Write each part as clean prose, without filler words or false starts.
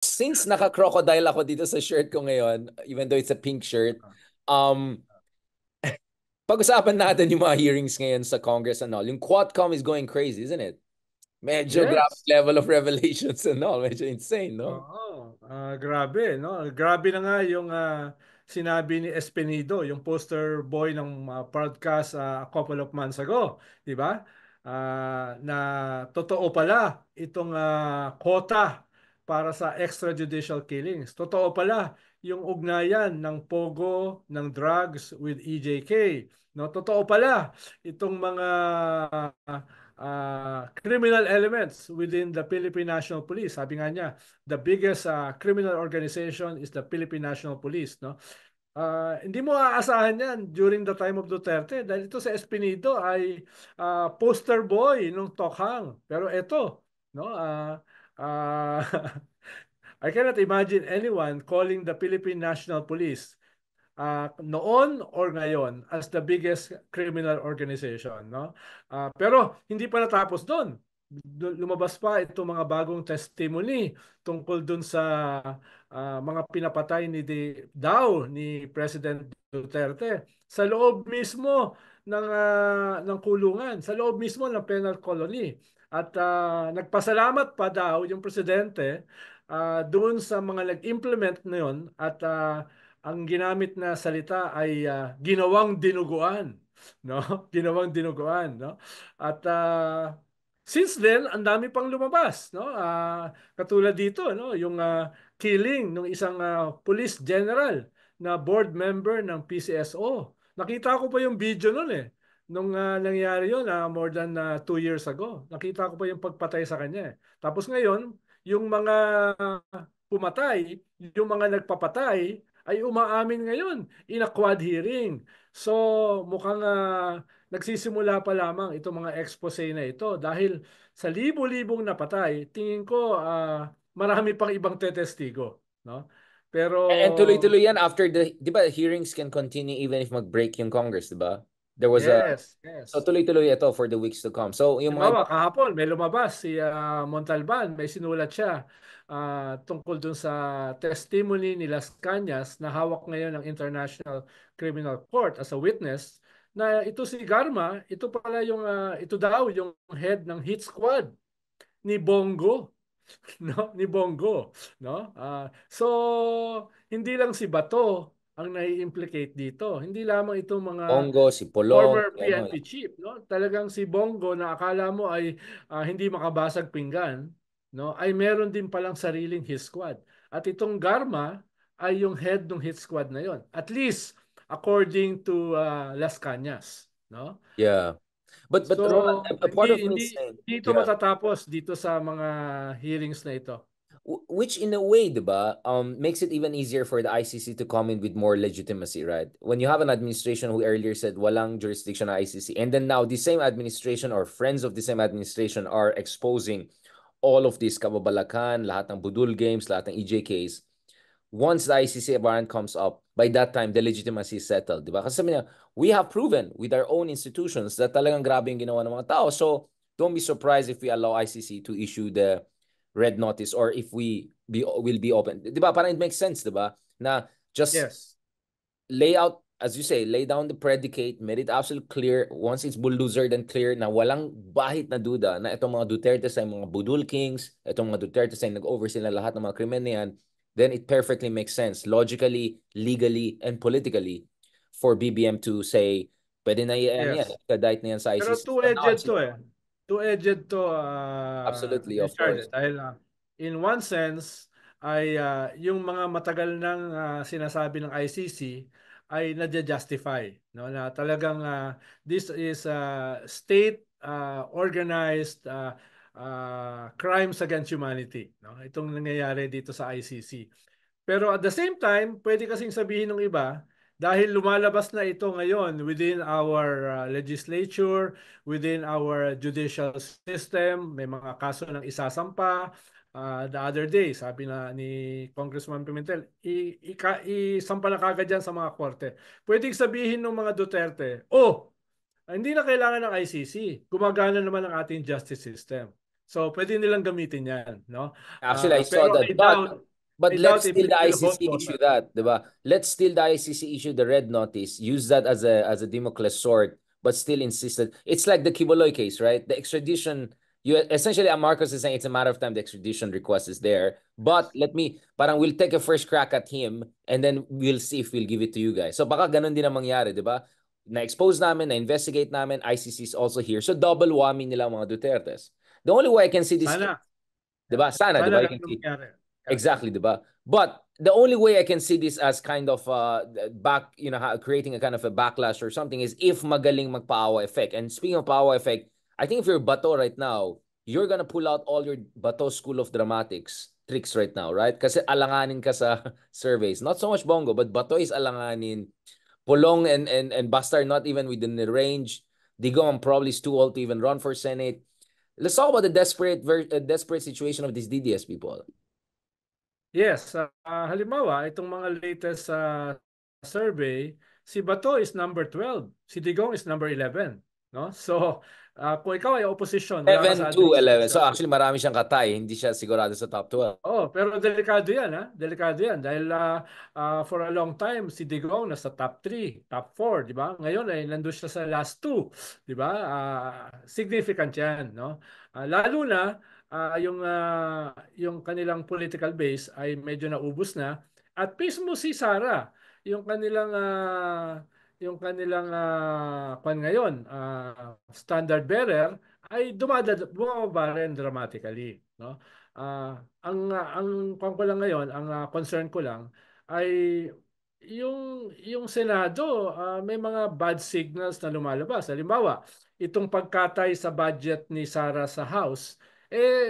Since naka-crocodile ako dito sa shirt ko ngayon, even though it's a pink shirt, um, pag-usapan natin yung mga hearings ngayon sa Congress and all. Yung Quadcom is going crazy, isn't it? Medyo grabe Yes. level of revelations and all. Medyo insane, no? Oo. Grabe, no? Grabe na nga yung sinabi ni Espinido, yung poster boy ng podcast a couple of months ago, di ba? Na totoo pala itong quota para sa extrajudicial killings. Totoo pala yung ugnayan ng pogo, ng drugs with EJK. No, totoo pala itong mga criminal elements within the Philippine National Police. Sabi nga niya, the biggest criminal organization is the Philippine National Police, no? Hindi mo aasahan yan during the time of Duterte dahil ito sa Espinido ay poster boy nung Tokhang. Pero ito, no? Uh, I cannot imagine anyone calling the Philippine National Police noon or ngayon as the biggest criminal organization, no? Pero hindi pa natapos doon. Lumabas pa itong mga bagong testimony tungkol doon sa mga pinapatay daw ni President Duterte sa loob mismo ng kulungan, sa loob mismo ng penal colony. At nagpasalamat pa daw yung presidente doon sa mga nag-implement na yun at ang ginamit na salita ay ginawang dinuguan, no? Ginawang dinuguan, no? At since then, ang dami pang lumabas, no? Katulad dito, no, yung killing ng isang police general na board member ng PCSO. Nakita ko pa yung video noon eh. Nung nangyari yun, more than 2 years ago. Nakita ko pa yung pagpatay sa kanya eh. Tapos ngayon, yung mga pumatay, yung mga nagpapatay, ay umaamin ngayon in a quad hearing. So mukhang nagsisimula pa lamang itong mga expose na ito dahil sa libo-libong napatay, tingin ko marami pang ibang tetestigo, no? Pero And tuloy-tuloy yan after di ba, hearings can continue even if mag-break yung Congress, di ba? There was a, yes, so yes. tuloy-tuloy ito for the weeks to come. So yung mga, Halimbawa, kahapon may lumabas si Montalban, may sinulat siya tungkol dun sa testimony ni Las Cañas na hawak ngayon ng International Criminal Court as a witness na ito si Garma, ito pala yung ito daw yung head ng hit squad ni Bongo, no? Ni Bongo, no? So hindi lang si Bato ang nai-implicate dito. Hindi lamang itong mga Bongo, si Polong, former ano, PNP chief, no? Talagang si Bongo na akala mo ay hindi makabasag pinggan, no? Ay meron din palang sariling hit squad. At itong Garma ay yung head ng hit squad na yon. At least according to Las Cañas, no? yeah. But So Ronald, a part of hindi me hindi is saying, dito yeah. matatapos dito sa mga hearings na ito. Which in a way, diba, makes it even easier for the ICC to come in with more legitimacy, right? When you have an administration who earlier said walang jurisdiction ng ICC, and then now the same administration or friends of the same administration are exposing all of these kababalakan, lahat ng budul games, lahat ng EJKs. Once the ICC warrant comes up, by that time, the legitimacy is settled, diba? Kasi sabi niya, we have proven with our own institutions that talagang grabe yung ginawa ng mga tao. So, don't be surprised if we allow ICC to issue the red notice or if will be open. 'Di ba? Parang it makes sense, 'di ba? Na just Yes. lay out, as you say, lay down the predicate, made it absolutely clear once it's bulldozered and clear na walang bahit na duda na itong mga Duterte sa mga Budul Kings, itong mga Duterte sa nag-oversee na lahat ng mga krimen na yan, then it perfectly makes sense logically, legally, and politically for BBM to say, pwede na yan, Yes. ikadight na yan sa Pero ICC. And now, two-edged to eh. Two-edged to, absolutely, of Richard. course. Dahil in one sense, ay yung mga matagal nang sinasabi ng ICC ay nadja-justify. No? Na talagang this is state organized crimes against humanity. No? Itong nangyayari dito sa ICC. Pero at the same time, pwede kasing sabihin ng iba, dahil lumalabas na ito ngayon within our legislature, within our judicial system, may mga kaso ng isasampa. The other day, sabi na ni Congressman Pimentel, isampa na kagad yan sa mga korte. Pwedeng sabihin ng mga Duterte, oh, hindi na kailangan ng ICC. Gumagana naman ang ating justice system. So, pwede nilang gamitin yan. No? Actually, I saw Pero that, I but doubt. But I doubt let's if still he the will hold ICC both. issue that, diba? Let's still the ICC issue the red notice, use that as a Damocles sword, but still insisted. It's like the Kiboloy case, right? The extradition, you essentially, Marcos is saying it's a matter of time the extradition request is there. But Yes. parang we'll take a first crack at him and then we'll see if we'll give it to you guys. So baka ganun din ang mangyari, diba? Na-expose namin, na-investigate namin, ICC is also here. So double whammy nila mga Dutertes. The only way I can see this, Sana. Yeah. diba? Sana, Sana diba? You can ganun ang see. mangyari. Yeah. Exactly, diba? But the only way I can see this as kind of creating a kind of a backlash or something is if magaling magpaawa effect. And speaking of paawa effect, I think if you're Bato right now, you're gonna pull out all your Bato School of Dramatics tricks right now, right? Kasi alanganin ka sa surveys. Not so much Bongo, but Bato is alanganin. Pulong and Basta are not even within the range. Digong probably is too old to even run for Senate. Let's talk about the desperate situation of these DDS people. Yes, halimbawa, itong mga latest survey, si Bato is number 12, si Digong is number 11, no? So, kung ikaw ay opposition, wala ka 7 sa to 11. So administration. actually marami siyang katay. Hindi siya sigurado sa top 12. Oh, pero delikado 'yan, ha? Delikado 'yan dahil for a long time si Digong nasa top 3, top 4, di ba? Ngayon ay nandoon siya sa last 2, di ba? Significant 'yan, no? Lalo na yung kanilang political base ay medyo naubos na at mismo si Sara, yung kanilang ngayon, standard bearer ay bumababa rin dramatically, no? Ang kung ko lang ngayon, ang concern ko lang ay yung Senado, may mga bad signals na lumalabas. Halimbawa, itong pagkatay sa budget ni Sara sa House,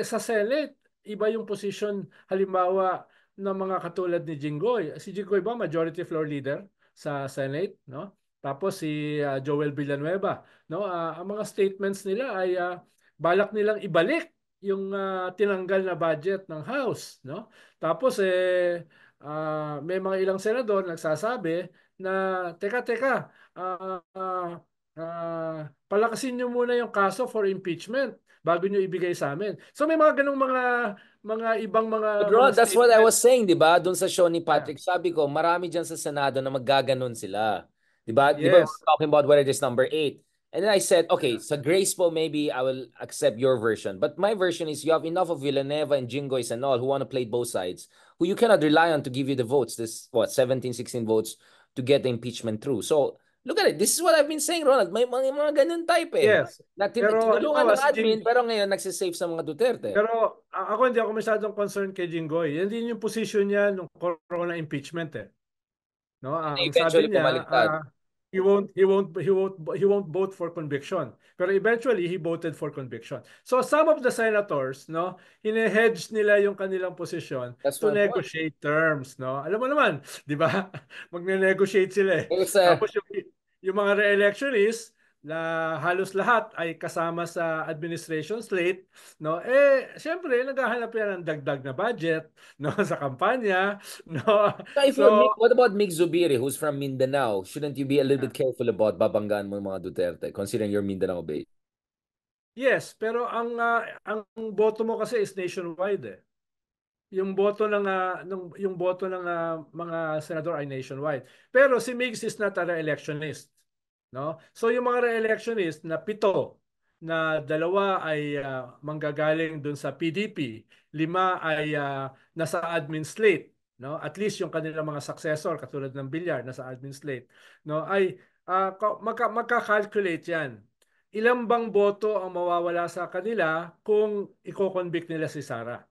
sa Senate, iba yung position halimbawa ng mga katulad ni Jinggoy. Si Jinggoy ba majority floor leader sa Senate, no? Tapos si Joel Villanueva, no? Ang mga statements nila ay balak nilang ibalik yung tinanggal na budget ng House, no? Tapos may mga ilang senador nagsasabi na teka, palakasin niyo muna yung kaso for impeachment bago niyo ibigay sa amin. So may mga ganung mga ibang But mga Ron, that's what I statement. was saying, di ba? Doon sa show ni Yeah. Patrick, sabi ko, marami dyan sa Senado na maggaganon sila. Di ba? Di ba Yes. we're talking about whether this number 8. And then I said, okay, Yeah. sa graceful, maybe I will accept your version. But my version is you have enough of Villanueva and Jingois and all who want to play both sides, who you cannot rely on to give you the votes, 17, 16 votes to get the impeachment through. So, look at it. This is what I've been saying, Ronald. May mga ganun type eh. Yes. Pero Tinulungan halimbawa ng si admin, pero ngayon nagsisave sa mga Duterte. Pero ako hindi ako masyadong concerned kay Jinggoy. Yan din yung position niya nung corona impeachment eh. No, ang Eventually, sabi niya, bumaliktad. he won't vote for conviction. Pero eventually he voted for conviction. So some of the senators, no, hine-hedge nila yung kanilang posisyon That's to my point. negotiate terms, no. Alam mo naman, 'di ba? Magne-negotiate sila eh. It's Tapos yung mga re-electionists na halos lahat ay kasama sa administration slate, no? Siyempre naghahanap yan ng dagdag na budget, no, sa kampanya, no. If you're So, what about Mick Zubiri, who's from Mindanao? Shouldn't you be a little bit careful about babanggaan mo yung mga Duterte, considering you're Mindanao based? yes, pero ang boto mo kasi is nationwide eh. Yung boto ng mga senador ay nationwide. Pero si Migs is not a re-electionist, no? So yung mga re-electionist na 7 na 2 ay manggagaling dun sa PDP, 5 ay nasa admin slate, no? At least yung kanilang mga successor katulad ng Villar nasa admin slate, no? Ay magka-calculate 'yan. Ilang bang boto ang mawawala sa kanila kung i-convict nila si Sara?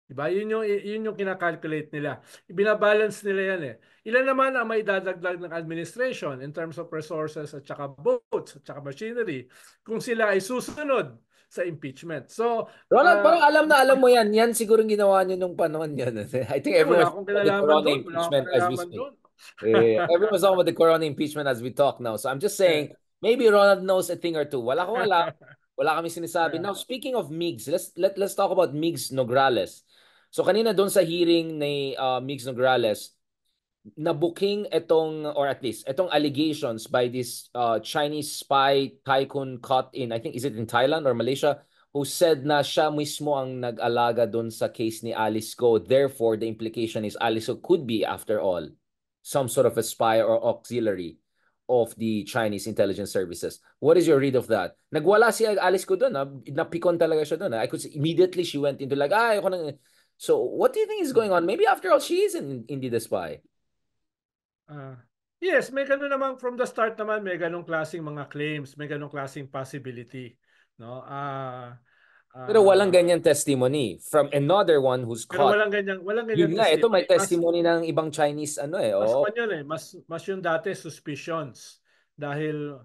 Diba? Yun yung kina-calculate nila. Binabalance nila yan eh. Ilan naman ang may dadagdag ng administration in terms of resources at saka votes at saka machinery kung sila ay susunod sa impeachment. So, Ronald, parang alam mo yan. Yan siguro ginawa niyo nung panahon yan. I think wala everyone's akong talking about the kinalaman Corona doon. Wala akong impeachment as we kinalaman speak. doon. Everyone's talking about the Corona impeachment as we talk now. So I'm just Yeah. saying, maybe Ronald knows a thing or two. Wala ko alam. Wala kami sinasabi. Yeah. Now, speaking of Migs, let's talk about Migs Nograles. So kanina doon sa hearing ni Migs Nograles, na-booking itong, or at least, itong allegations by this Chinese spy tycoon caught in, I think, is it in Thailand or Malaysia, who said na siya mismo ang nag-alaga doon sa case ni Alice Go. Therefore, the implication is Alice Go could be, after all, some sort of a spy or auxiliary of the Chinese intelligence services. What is your read of that? Nagwala si Alice Go doon. Napikon talaga siya doon. I could see, immediately she went into like, ako nang... So, what do you think is going on? Maybe after all, she is indeed a spy. Ah, yes, may ganun naman from the start naman, may ganung klaseng mga claims, may ganung klaseng possibility, no? Pero walang Ah, ganyan testimony from another one who's pero caught. walang Yun ganyan nga, ito may testimony. testimony ng ibang Chinese ano eh. Mas Oo. kwan yun eh, mas yung dati suspicions dahil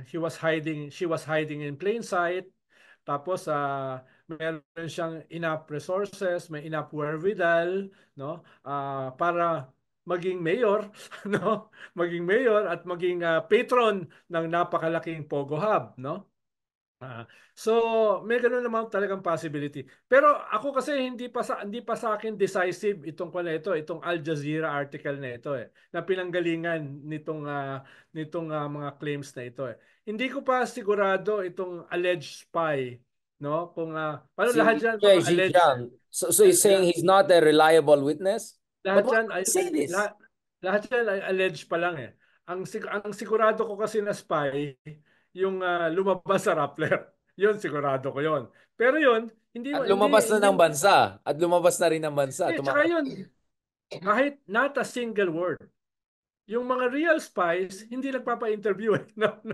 she was hiding in plain sight. Tapos meron siyang enough resources, may enough wherewithal, no? Para maging mayor, no? Maging mayor at maging patron ng napakalaking Pogo Hub, no? Ah, so may ganun naman talagang possibility. Pero ako kasi hindi pa sa akin decisive itong itong Al Jazeera article na ito na pinanggalingan nitong mga claims na ito eh. Hindi ko pa sigurado itong alleged spy, no? Kung paano Si lahat diyan Xie mga alleged Zhejiang. So he's saying he's not a reliable witness? lahat But why yan would ay he say this? lahat yan ay alleged pa lang eh. Ang sigurado ko kasi na spy, yung lumabas sa Rappler. Yun sigurado ko yun. Pero yun, hindi At hindi lumabas na hindi ng bansa. At lumabas na rin ng bansa. tsaka yun, kahit not a single word. Yung mga real spies, hindi nagpapa-interview eh. No, no,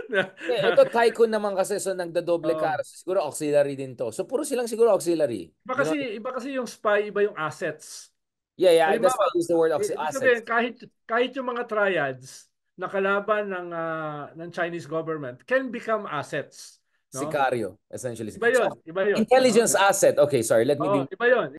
no. Ito tycoon naman kasi so nagdadoble Oh. cara. So, siguro auxiliary din to. So puro silang siguro auxiliary. You know? Iba kasi yung spy, iba yung assets. Yeah, yeah. That's why Halimbawa, I use the word ibig sabihin assets. kahit yung mga triads na kalaban ng Chinese government can become assets, no? Sicario, essentially. Iba So, 'yon, iba 'yon, no? intelligence asset. Okay, sorry. Let me Oo, be iba 'yon.